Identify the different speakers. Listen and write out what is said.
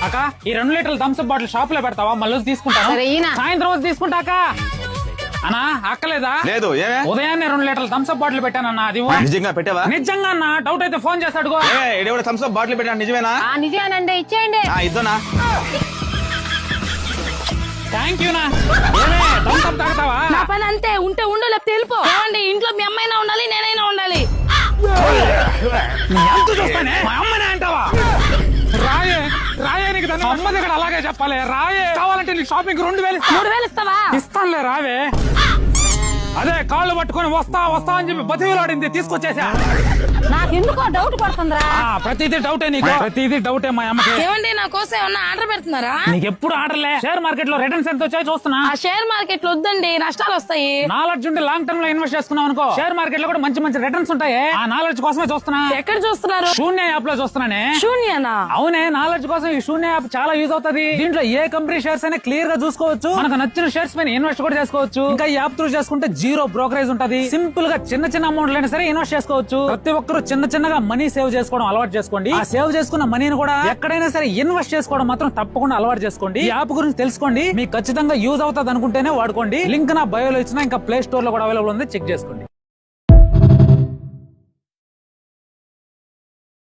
Speaker 1: అక్క ఈ 2 లీటర్ల థమ్స్అప్ బాటిల్ షాప్ లో పెడతావా? మళ్ళీ తీసుకుంటాను. సాయంత్రం రోజు తీసుకుంటాక అన్నా అక్కలేదా?
Speaker 2: లేదు. ఏమే?
Speaker 1: ఉదయాన్నే 2 లీటర్ల థమ్స్అప్ బాటిల్ పెట్టానన్నా. అది
Speaker 2: నిజంగా పెట్టావా?
Speaker 1: నిజంగా అన్న. డౌట్ అయితే ఫోన్ చేస్తాడు.
Speaker 2: థమ్స్అప్ బాటిల్ పెట్టాను. నిజమేనా?
Speaker 3: నిజమేనండి. ఇచ్చేయండి.
Speaker 2: ఇద్దోనా?
Speaker 1: థ్యాంక్ యూ నా. థమ్స్అప్ తాగుతావా?
Speaker 3: నా పని అంతే. ఉంటే ఉండు, లేకపోతే వెళ్ళిపో. ఏమండి, ఇంట్లో మీ అమ్మైనా ఉండాలి, నేనైనా ఉండాలి.
Speaker 1: ఎంత చూస్తానే మా అమ్మనే అంటావా? రాయే రాయే, నీకు దాన్ని అమ్మ దగ్గర అలాగే చెప్పాలి. రాయే, కావాలంటే నీకు షాపింగ్ 2000
Speaker 3: 3,000 ఇస్తావా?
Speaker 1: ఇస్తానులే. రావే. అదే కాళ్ళు పట్టుకొని వస్తా వస్తా అని చెప్పి బతిలాడింది, తీసుకొచ్చేసా.
Speaker 3: నాకెందుకో డౌట్ పడుతుందిరా.
Speaker 1: ప్రతిదీ డౌటే నీకు. ప్రతిదీ డౌటే మా అమ్మకి.
Speaker 3: ఏమండి, నా కోసం ఏమన్నా ఆర్డర్ పెడుతున్నారా?
Speaker 1: నీకు ఎప్పుడు ఆర్డర్లే. షేర్ మార్కెట్ లో రిటర్న్స్ ఎంత వచ్చాయో చూస్తున్నా.
Speaker 3: ఆ షేర్ మార్కెట్ లో వద్దండి, నష్టాలు వస్తాయి.
Speaker 1: నాలెడ్జ్ ఉంటే లాంగ్ టర్మ్ లో ఇన్వెస్ట్ చేసుకున్నాం అనుకో, షేర్ మార్కెట్ లో కూడా మంచి మంచి రిటర్న్స్ ఉంటాయి. ఆ నాలెడ్జ్ కోసమే చూస్తున్నా.
Speaker 3: ఎక్కడ చూస్తున్నారు?
Speaker 1: శూన్య యాప్ లో చూస్తున్నానే.
Speaker 3: శూన్యనా?
Speaker 1: అవునే, నాలెడ్జ్ కోసం ఈ శూన్య యాప్ చాలా యూజ్ అవుతుంది. దీంట్లో ఏ కంపెనీ షేర్స్ అయినా క్లియర్ గా చూసుకోవచ్చు. మనకు నచ్చిన షేర్స్ పైన ఇన్వెస్ట్ కూడా చేసుకోవచ్చు. ఇంకా ఈ యాప్ త్రూ చేసుకుంటే 0 బ్రోకరేజ్ ఉంటది. సింపుల్ గా చిన్న చిన్న అమౌంట్ అయినా సరే ఇన్వెస్ట్ చేసుకోవచ్చు. ప్రతి ఒక్కరు చిన్న చిన్నగా మనీ సేవ్ చేసుకోవడం అలవాటు చేసుకోండి. ఆ సేవ్ చేసుకున్న మనీని కూడా ఎక్కడైనా సరే ఇన్వెస్ట్ చేసుకోవడం మాత్రం తప్పకుండా అలవాటు చేసుకోండి. ఈ యాప్ గురించి తెలుసుకోండి. మీకు ఖచ్చితంగా యూజ్ అవుతుంది అనుకుంటేనే వాడుకోండి. లింక్ నా బయోలో ఇచ్చిన, ఇంకా ప్లే స్టోర్ లో కూడా అవైలబుల్ ఉంది, చెక్ చేసుకోండి.